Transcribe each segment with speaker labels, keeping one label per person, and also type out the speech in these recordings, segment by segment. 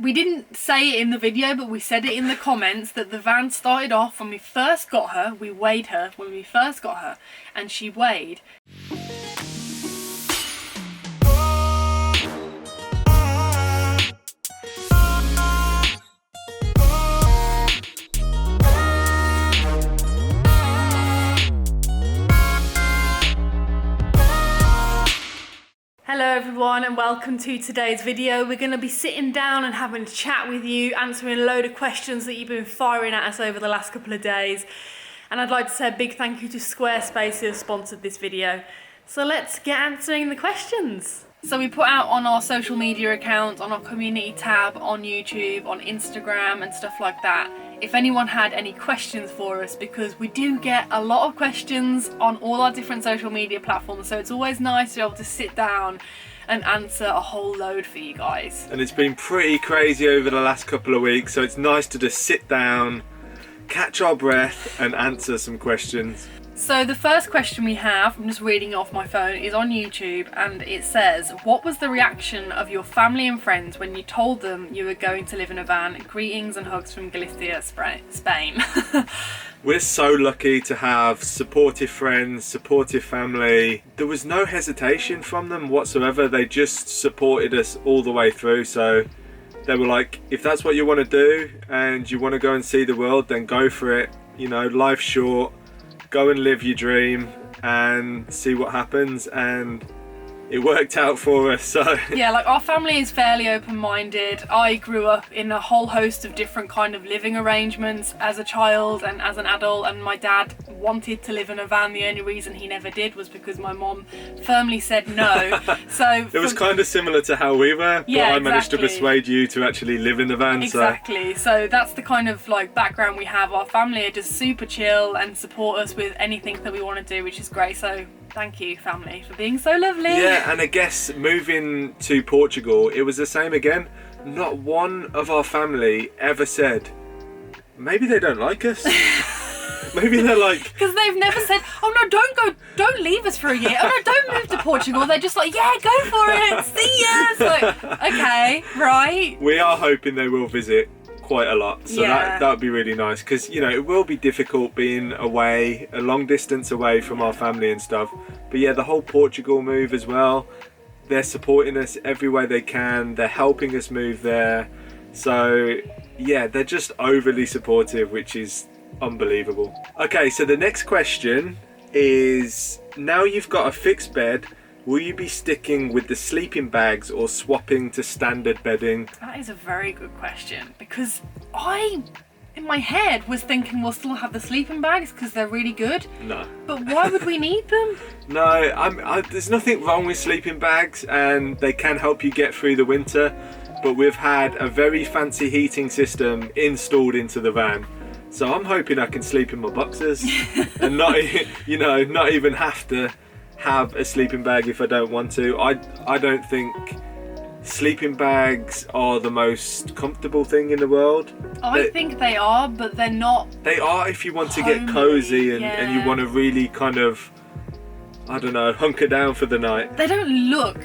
Speaker 1: We didn't say it in the video, but we said it in the comments that the van started off when we first got her. We weighed her when we first got her, and she weighed. Hello everyone and welcome to today's video. We're going to be sitting down and having a chat with you, answering a load of questions that you've been firing at us over the last couple of days. And I'd like to say a big thank you to Squarespace who have sponsored this video. So let's get answering the questions. So we put out on our social media accounts, on our community tab, on YouTube, on Instagram and stuff like that, if anyone had any questions for us, because we do get a lot of questions on all our different social media platforms, so it's always nice to be able to sit down and answer a whole load for you guys.
Speaker 2: And it's been pretty crazy over the last couple of weeks, so it's nice to just sit down, catch our breath and answer some questions.
Speaker 1: So the first question we have, I'm just reading it off my phone, is on YouTube, and it says, what was the reaction of your family and friends when you told them you were going to live in a van? Greetings and hugs from Galicia, Spain.
Speaker 2: We're so lucky to have supportive friends, supportive family. There was no hesitation from them whatsoever. They just supported us all the way through. So they were like, if that's what you want to do and you want to go and see the world, then go for it. You know, life's short. Go and live your dream and see what happens, and it worked out for us. So
Speaker 1: yeah, like our family is fairly open-minded. I grew up in a whole host of different kind of living arrangements as a child and as an adult, and my dad wanted to live in a van. The only reason he never did was because my mom firmly said no. So
Speaker 2: it was kind of similar to how we were, but
Speaker 1: yeah,
Speaker 2: I managed
Speaker 1: exactly.
Speaker 2: to persuade you to actually live in the van.
Speaker 1: Exactly. So that's the kind of like background we have. Our family are just super chill and support us with anything that we want to do, which is great. So thank you, family, for being so lovely.
Speaker 2: Yeah, and I guess moving to Portugal, it was the same again. Not one of our family ever said, maybe they don't like us. Maybe they're like...
Speaker 1: Because they've never said, oh no, don't leave us for a year. Oh no, don't move to Portugal. They're just like, yeah, go for it. See ya. It's like, okay, right.
Speaker 2: We are hoping they will visit quite a lot. So
Speaker 1: yeah.
Speaker 2: that would be really nice. Because, you know, it will be difficult being away, a long distance away from our family and stuff. But yeah, the whole Portugal move as well. They're supporting us every way they can. They're helping us move there. So yeah, they're just overly supportive, which is unbelievable. Okay, so the next question is, now you've got a fixed bed, will you be sticking with the sleeping bags or swapping to standard bedding?
Speaker 1: That is a very good question, because I, in my head, was thinking we'll still have the sleeping bags because they're really good.
Speaker 2: No.
Speaker 1: But why would we need them?
Speaker 2: No, there's nothing wrong with sleeping bags, and they can help you get through the winter, but we've had a very fancy heating system installed into the van. So I'm hoping I can sleep in my boxers and not even have to have a sleeping bag if I don't want to. I don't think sleeping bags are the most comfortable thing in the world.
Speaker 1: I think they are, but they're not.
Speaker 2: They are if you want to get cozy and you want to really kind of, I don't know, hunker down for the night.
Speaker 1: They don't look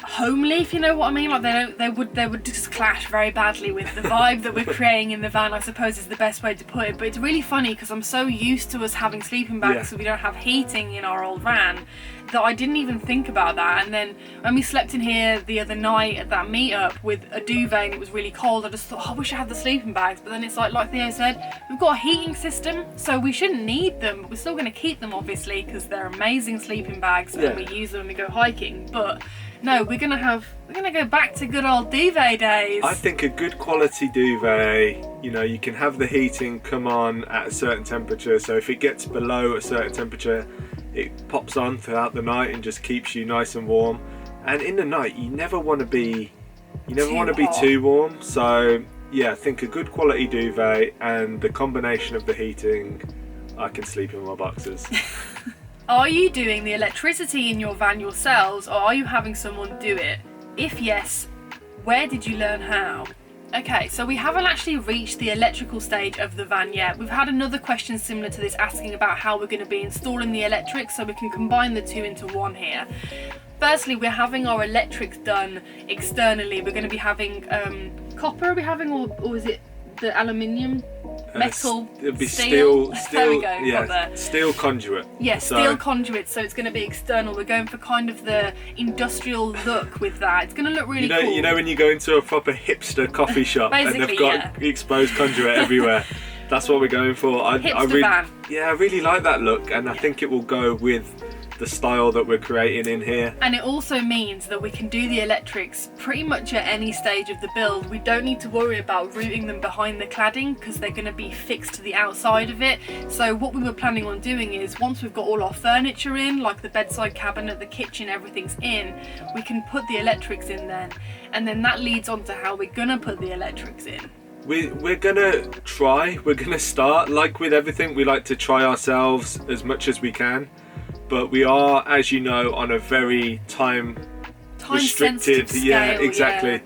Speaker 1: homely, if you know what I mean. Like they would just clash very badly with the vibe that we're creating in the van, I suppose is the best way to put it. But it's really funny because I'm so used to us having sleeping bags so we don't have heating in our old van that I didn't even think about that. And then when we slept in here the other night at that meetup with a duvet and it was really cold, I just thought, oh, I wish I had the sleeping bags. But then it's like Theo said, we've got a heating system, so we shouldn't need them. We're still going to keep them obviously because they're amazing sleeping bags and we use them when we go hiking. But no, we're gonna go back to good old duvet days.
Speaker 2: I think a good quality duvet, you know, you can have the heating come on at a certain temperature, so if it gets below a certain temperature, it pops on throughout the night and just keeps you nice and warm. And in the night, you never want to be too warm. So yeah, I think a good quality duvet and the combination of the heating, I can sleep in my boxers.
Speaker 1: Are you doing the electricity in your van yourselves, or are you having someone do it? If yes, where did you learn how? Okay, so we haven't actually reached the electrical stage of the van yet. We've had another question similar to this asking about how we're going to be installing the electric, so we can combine the two into one here. firstly, we're having our electrics done externally. We're going to be having copper. Are we having, or is it the aluminium? Metal,
Speaker 2: it'll be
Speaker 1: steel. There we go.
Speaker 2: Yeah, steel conduit.
Speaker 1: Yeah, steel conduit. So it's going to be external. We're going for kind of the industrial look with that. It's going to look really cool.
Speaker 2: You know when you go into a proper hipster coffee shop and they've got exposed conduit everywhere. That's what we're going for. I really like that look, and I think it will go with the style that we're creating in here.
Speaker 1: And it also means that we can do the electrics pretty much at any stage of the build. We don't need to worry about routing them behind the cladding because they're going to be fixed to the outside of it. So what we were planning on doing is, once we've got all our furniture in, like the bedside cabinet, the kitchen, everything's in, we can put the electrics in then, and then that leads on to how we're gonna put the electrics in.
Speaker 2: We're gonna start, like with everything, we like to try ourselves as much as we can. But we are, as you know, on a very time restricted
Speaker 1: scale,
Speaker 2: yeah, exactly. Yeah.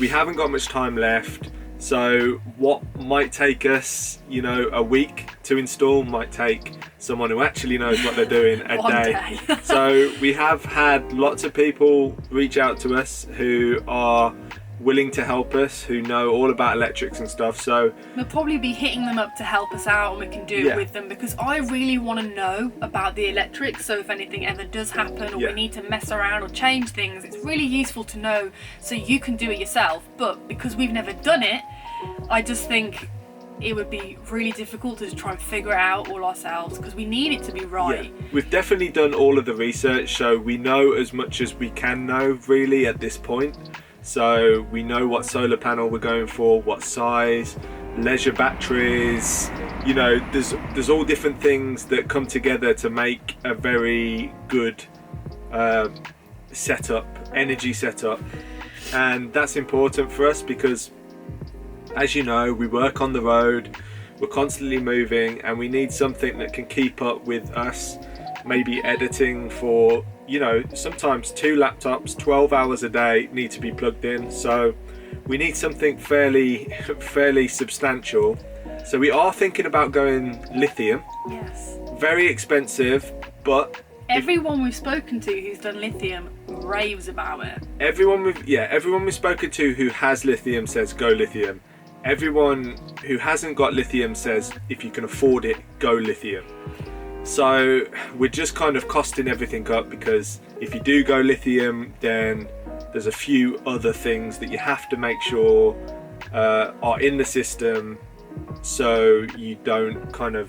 Speaker 2: We haven't got much time left. So what might take us, a week to install might take someone who actually knows what they're doing a day. So we have had lots of people reach out to us who are willing to help us, who know all about electrics and stuff. So
Speaker 1: we'll probably be hitting them up to help us out, and we can do it with them, because I really want to know about the electrics. So if anything ever does happen, or we need to mess around or change things, it's really useful to know so you can do it yourself. But because we've never done it, I just think it would be really difficult to try and figure it out all ourselves, because we need it to be right.
Speaker 2: Yeah. We've definitely done all of the research, so we know as much as we can know really at this point. So we know what solar panel we're going for, what size, leisure batteries, there's all different things that come together to make a very good energy setup. And that's important for us because, as you know, we work on the road, we're constantly moving, and we need something that can keep up with us, maybe editing for sometimes 2 laptops, 12 hours a day need to be plugged in. So we need something fairly substantial. So we are thinking about going lithium.
Speaker 1: Yes.
Speaker 2: Very expensive, but
Speaker 1: everyone we've spoken to who's done lithium raves about it.
Speaker 2: Everyone we've spoken to who has lithium says go lithium. Everyone who hasn't got lithium says if you can afford it, go lithium. So we're just kind of costing everything up, because if you do go lithium, then there's a few other things that you have to make sure are in the system, so you don't want to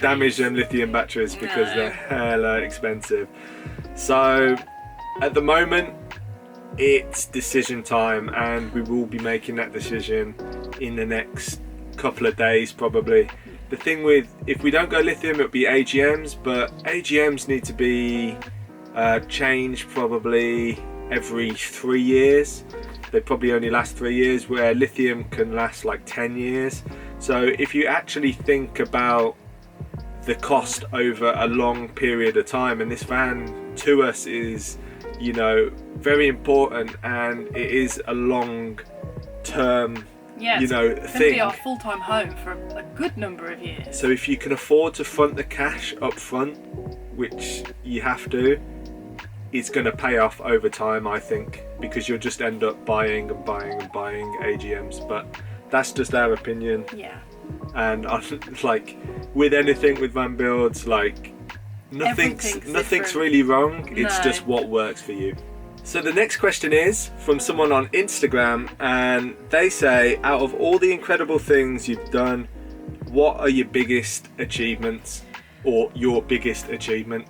Speaker 2: damage them lithium batteries, because they're hella expensive. So at the moment, it's decision time, and we will be making that decision in the next couple of days probably. The thing with, if we don't go lithium, it'll be AGMs, but AGMs need to be changed probably every 3 years. They probably only last 3 years, where lithium can last like 10 years. So if you actually think about the cost over a long period of time, and this van to us is, very important, and it is a long term
Speaker 1: it's going to be our full-time home for a good number of years.
Speaker 2: So if you can afford to front the cash up front, which you have to, it's going to pay off over time, I think, because you'll just end up buying AGMs. But that's just our opinion.
Speaker 1: Yeah.
Speaker 2: And like with anything with van builds, like nothing's really wrong. It's just what works for you. So the next question is from someone on Instagram, and they say, out of all the incredible things you've done, what are your biggest achievements, or your biggest achievement?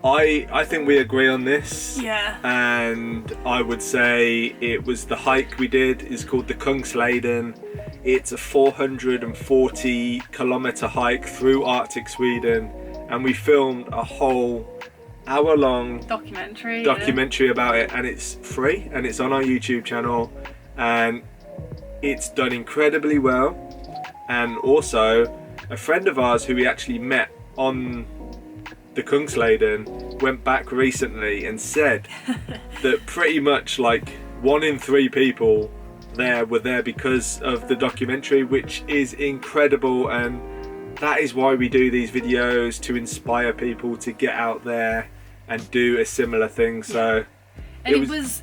Speaker 2: I think we agree on this.
Speaker 1: Yeah.
Speaker 2: And I would say it was the hike we did. It's called the Kungsleden. It's a 440 kilometer hike through Arctic Sweden, and we filmed a whole hour-long documentary about it, and it's free, and it's on our YouTube channel, and it's done incredibly well. And also, a friend of ours who we actually met on the Kungsleden went back recently and said that pretty much like 1 in 3 people there were there because of the documentary, which is incredible. And that is why we do these videos, to inspire people to get out there and do a similar thing. So
Speaker 1: and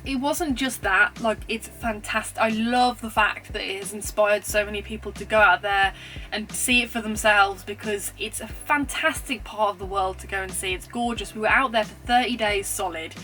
Speaker 1: it wasn't just that, like, it's fantastic. I love the fact that it has inspired so many people to go out there and see it for themselves, because it's a fantastic part of the world to go and see. It's gorgeous. We were out there for 30 days solid,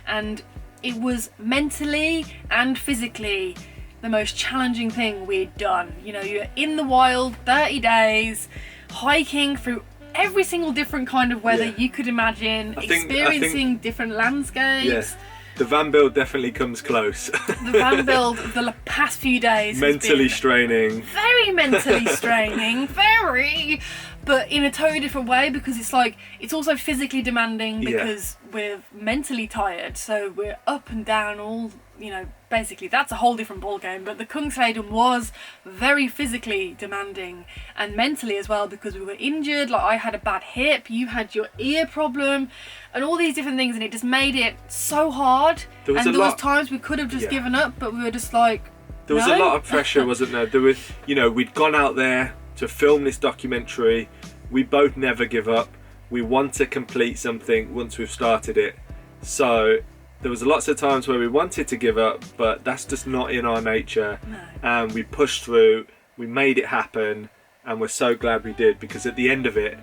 Speaker 1: and it was mentally and physically the most challenging thing we'd done. You know, you're in the wild 30 days, hiking through every single different kind of weather you could imagine, experiencing different landscapes.
Speaker 2: Yes. The van build definitely comes close.
Speaker 1: The van build of the past few days
Speaker 2: mentally straining.
Speaker 1: Very mentally straining, very, but in a totally different way, because it's like, it's also physically demanding because we're mentally tired, so we're up and down all, you know, basically that's a whole different ball game. But the Kungsleden was very physically demanding and mentally as well, because we were injured. Like, I had a bad hip, you had your ear problem, and all these different things, and it just made it so hard. There was times we could have just given up, but we were just like,
Speaker 2: there was a lot of pressure, wasn't there? There was, you know, we'd gone out there to film this documentary. We both never give up. We want to complete something once we've started it. So there was lots of times where we wanted to give up, but that's just not in our nature.
Speaker 1: No.
Speaker 2: And we pushed through, we made it happen, and we're so glad we did, because at the end of it,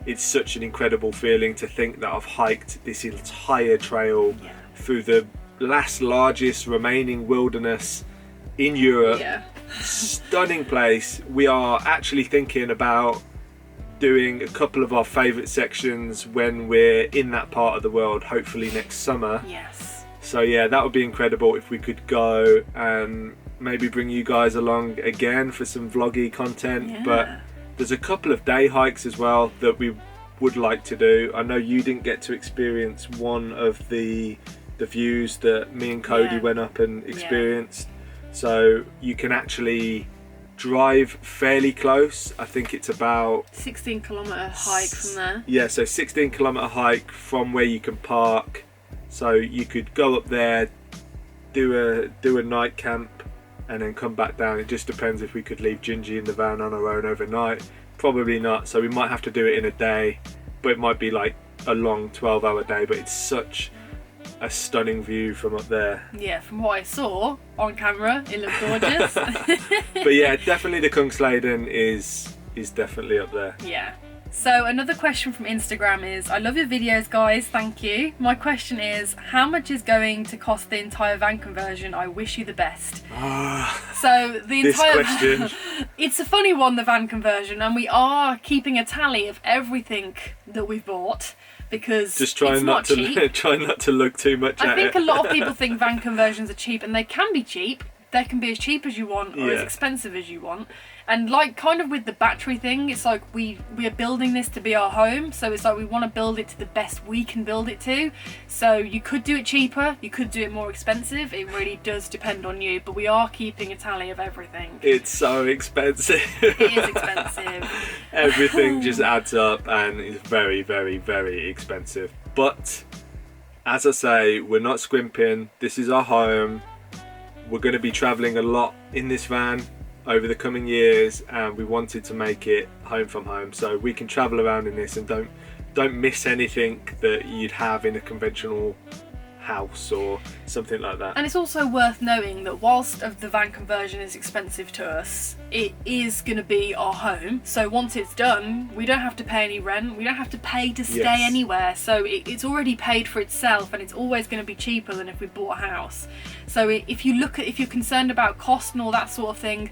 Speaker 2: it's such an incredible feeling to think that I've hiked this entire trail through the largest remaining wilderness in Europe. Stunning place. We are actually thinking about doing a couple of our favourite sections when we're in that part of the world, hopefully next summer.
Speaker 1: Yes.
Speaker 2: So yeah, that would be incredible if we could go and maybe bring you guys along again for some vloggy content. But there's a couple of day hikes as well that we would like to do. I know you didn't get to experience one of the views that me and Cody went up and experienced. So you can actually drive fairly close. I think it's about
Speaker 1: 16-kilometre hike from there.
Speaker 2: Yeah, so 16-kilometre hike from where you can park. So you could go up there, do a night camp, and then come back down. It just depends if we could leave Gingy in the van on our own overnight. Probably not, so we might have to do it in a day, but it might be like a long 12-hour day. But it's such a stunning view from up there.
Speaker 1: Yeah, from what I saw on camera, it looked gorgeous.
Speaker 2: But yeah, definitely the Kungsleden is definitely up there.
Speaker 1: Yeah. So another question from Instagram is, I love your videos, guys, thank you. My question is, how much is going to cost the entire van conversion? I wish you the best. So the entire
Speaker 2: question.
Speaker 1: It's a funny one, the van conversion, and we are keeping a tally of everything that we've bought, because
Speaker 2: just try not to look too much at it.
Speaker 1: I think a lot of people think van conversions are cheap, and they can be cheap. They can be as cheap as you want or as expensive as you want. And like kind of with the battery thing, it's like we are building this to be our home, so it's like we want to build it to the best we can build it to. So you could do it cheaper, you could do it more expensive. It really does depend on you, but we are keeping a tally of everything.
Speaker 2: It's so expensive.
Speaker 1: It is expensive.
Speaker 2: Everything just adds up and is very, very, very expensive. But as I say, we're not squimping. This is our home. We're going to be travelling a lot in this van over the coming years, and we wanted to make it home from home, so we can travel around in this and don't miss anything that you'd have in a conventional house or something like that.
Speaker 1: And it's also worth knowing that whilst of the van conversion is expensive to us, it is going to be our home. So once it's done, we don't have to pay any rent, we don't have to pay to stay anywhere. So it's already paid for itself, and it's always going to be cheaper than if we bought a house. So if you're concerned about cost and all that sort of thing,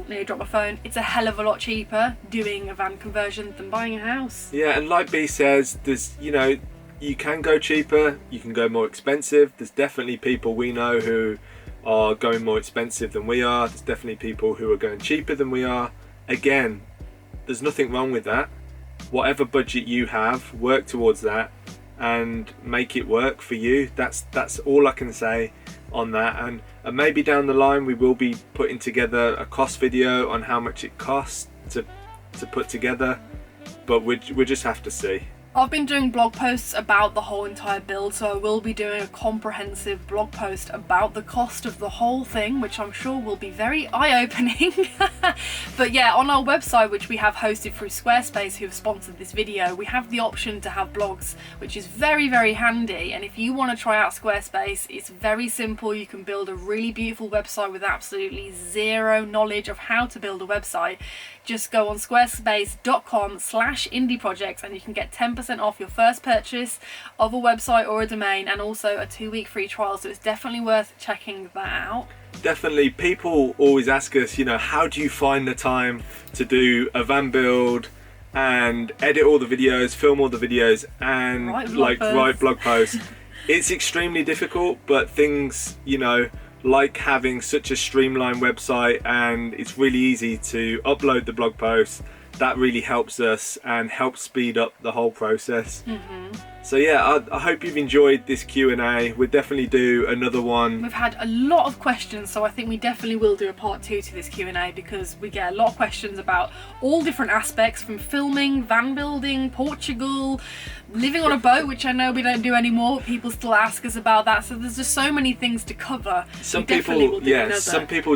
Speaker 1: nearly dropped my phone. It's a hell of a lot cheaper doing a van conversion than buying a house.
Speaker 2: Yeah, and like B says, there's, you know, you can go cheaper, you can go more expensive. There's definitely people we know who are going more expensive than we are. There's definitely people who are going cheaper than we are. Again, there's nothing wrong with that. Whatever budget you have, work towards that and make it work for you. That's all I can say on that. And maybe down the line we will be putting together a cost video on how much it costs to put together, but we just have to see.
Speaker 1: I've been doing blog posts about the whole entire build, so I will be doing a comprehensive blog post about the cost of the whole thing, which I'm sure will be very eye-opening. But yeah, on our website, which we have hosted through Squarespace, who have sponsored this video, we have the option to have blogs, which is very, very handy. And if you want to try out Squarespace, it's very simple. You can build a really beautiful website with absolutely zero knowledge of how to build a website. Just go on squarespace.com/indieprojects and you can get 10% off your first purchase of a website or a domain, and also a 2-week free trial. So it's definitely worth checking that out.
Speaker 2: Definitely. People always ask us, you know, how do you find the time to do a van build and edit all the videos, film all the videos, and write blog posts? It's extremely difficult, but things, you know, like having such a streamlined website, and it's really easy to upload the blog posts, that really helps us and helps speed up the whole process. So yeah, I hope you've enjoyed this Q&A. We'll definitely do another one.
Speaker 1: We've had a lot of questions, so I think we definitely will do a part 2 to this Q&A, because we get a lot of questions about all different aspects, from filming, van building, Portugal, living on a boat, which I know we don't do anymore. People still ask us about that, so there's just so many things to cover.
Speaker 2: Some people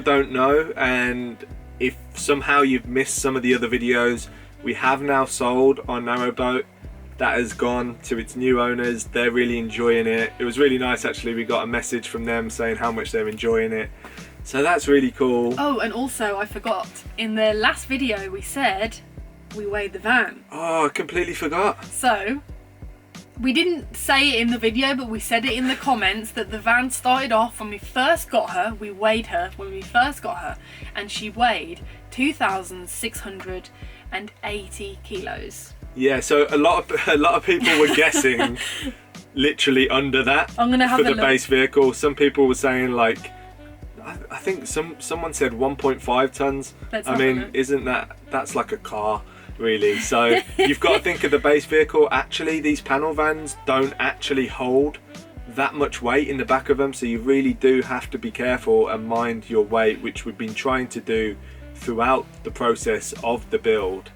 Speaker 2: don't know, and if somehow you've missed some of the other videos, we have now sold our narrowboat. That has gone to its new owners. They're really enjoying it. It was really nice, actually. We got a message from them saying how much they're enjoying it. So that's really cool.
Speaker 1: Oh, and also I forgot, in the last video we said we weighed the van.
Speaker 2: Oh, I completely forgot.
Speaker 1: So we didn't say it in the video, but we said it in the comments that the van started off when we first got her. We weighed her when we first got her, and she weighed 2,680 kilos.
Speaker 2: Yeah, so a lot of people were guessing literally under that
Speaker 1: I'm gonna have
Speaker 2: for the base vehicle. Some people were saying, like, I think someone said 1.5 tons. I mean, isn't that's like a car, really? So you've got to think of the base vehicle. Actually, these panel vans don't actually hold that much weight in the back of them, so you really do have to be careful and mind your weight, which we've been trying to do throughout the process of the build.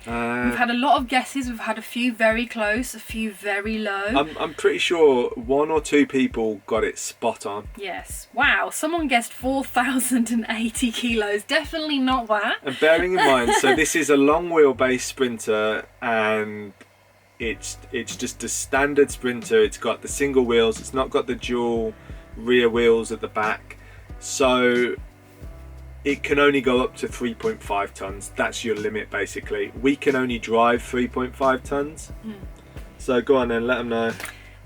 Speaker 1: We've had a lot of guesses. We've had a few very close, a few very low.
Speaker 2: I'm pretty sure 1 or 2 people got it spot on.
Speaker 1: Yes. Wow, someone guessed 4,080 kilos. Definitely not that.
Speaker 2: And bearing in mind, so this is a long wheelbase Sprinter, and it's just a standard Sprinter. It's got the single wheels. It's not got the dual rear wheels at the back. So it can only go up to 3.5 tons. That's your limit, basically. We can only drive 3.5 tons. So go on then, let them know.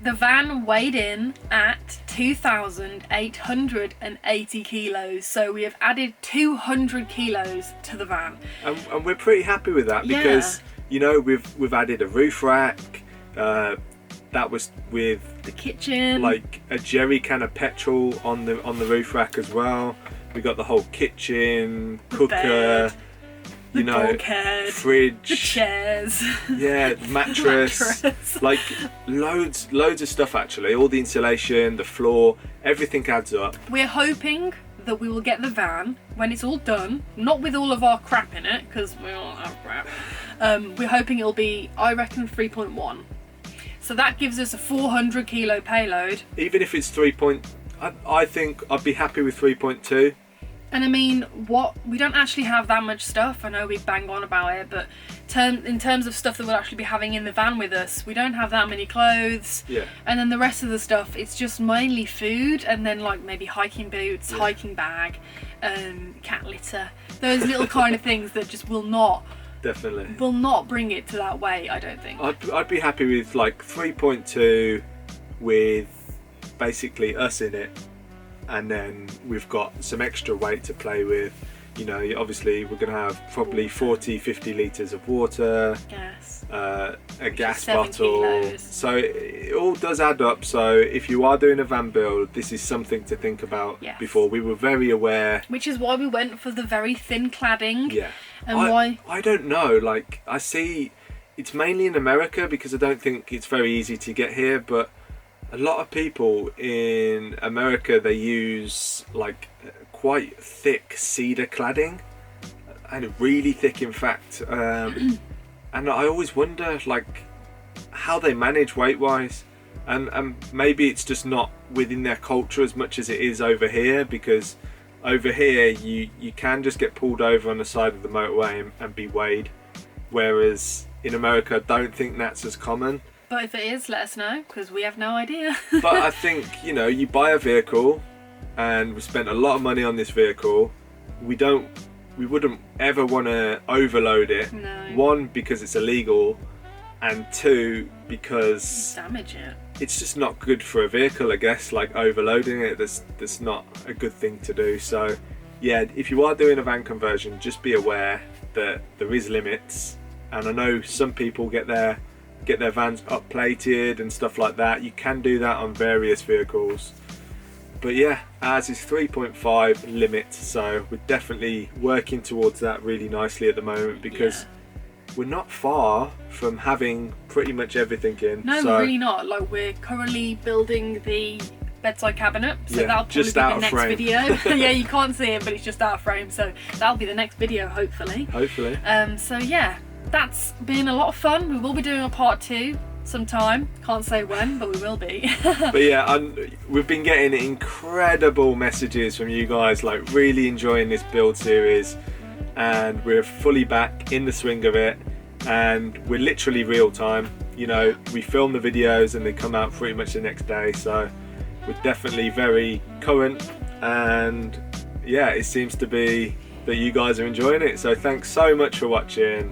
Speaker 1: The van weighed in at 2,880 kilos. So we have added 200 kilos to the van.
Speaker 2: And we're pretty happy with that, because, you know, we've added a roof rack. That was with
Speaker 1: the kitchen,
Speaker 2: like a jerry can of petrol on the roof rack as well. We got the whole kitchen, cooker, you know,
Speaker 1: bulkhead,
Speaker 2: fridge,
Speaker 1: the chairs,
Speaker 2: yeah, mattress, like loads of stuff, actually. All the insulation, the floor, everything adds up.
Speaker 1: We're hoping that we will get the van when it's all done, not with all of our crap in it, because we all have crap. We're hoping it'll be, I reckon, 3.1. So that gives us a 400 kilo payload. Even if it's
Speaker 2: 3. I think I'd be happy with 3.2.
Speaker 1: And I mean, we don't actually have that much stuff. I know we bang on about it, but in terms of stuff that we'll actually be having in the van with us, we don't have that many clothes.
Speaker 2: Yeah.
Speaker 1: And then the rest of the stuff, it's just mainly food, and then like maybe hiking boots, hiking bag, cat litter, those little kind of things that just will not bring it to that weight, I don't think.
Speaker 2: I'd be happy with like 3.2 with basically us in it, and then we've got some extra weight to play with. You know, obviously we're going to have probably 40-50 litres of water,
Speaker 1: gas,
Speaker 2: a gas bottle,
Speaker 1: kilos.
Speaker 2: So it all does add up. So if you are doing a van build, this is something to think about. Before. We were very aware,
Speaker 1: which is why we went for the very thin cladding. And
Speaker 2: I don't know, like, I see it's mainly in America, because I don't think it's very easy to get here, but a lot of people in America, they use like quite thick cedar cladding, and really thick, in fact. And I always wonder, like, how they manage weight-wise. And maybe it's just not within their culture as much as it is over here, because over here you can just get pulled over on the side of the motorway and be weighed, whereas in America I don't think that's as common.
Speaker 1: But if it is, let us know, because we have no idea.
Speaker 2: But I think, you know, you buy a vehicle and we spent a lot of money on this vehicle, we wouldn't ever want to overload it.
Speaker 1: No.
Speaker 2: One, because it's illegal, and two, because
Speaker 1: damage it.
Speaker 2: It's just not good for a vehicle, I guess. Like overloading it, that's not a good thing to do. So yeah, if you are doing a van conversion, just be aware that there is limits. And I know some people get their vans up-plated and stuff like that. You can do that on various vehicles. But yeah, ours is 3.5 limit, so we're definitely working towards that really nicely at the moment, because we're not far from having pretty much everything in.
Speaker 1: No, we're really not. Like, we're currently building the bedside cabinet, so that'll probably be the next video. Yeah, you can't see it, but it's just out of frame, so that'll be the next video, hopefully. So yeah, that's been a lot of fun. We will be doing a part 2 sometime. Can't say when, but we will be.
Speaker 2: But yeah, we've been getting incredible messages from you guys, like really enjoying this build series, and we're fully back in the swing of it, and we're literally real time. You know, we film the videos and they come out pretty much the next day, so we're definitely very current, and yeah, it seems to be that you guys are enjoying it. So thanks so much for watching,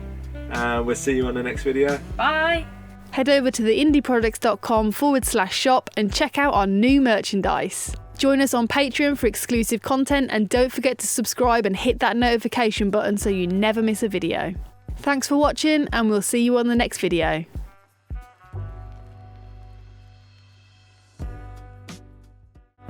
Speaker 2: and we'll see you on the next video.
Speaker 1: Bye.
Speaker 3: Head over to theindieprojects.com/shop and check out our new merchandise. Join us on Patreon for exclusive content, and don't forget to subscribe and hit that notification button so you never miss a video. Thanks for watching, and we'll see you on the next video.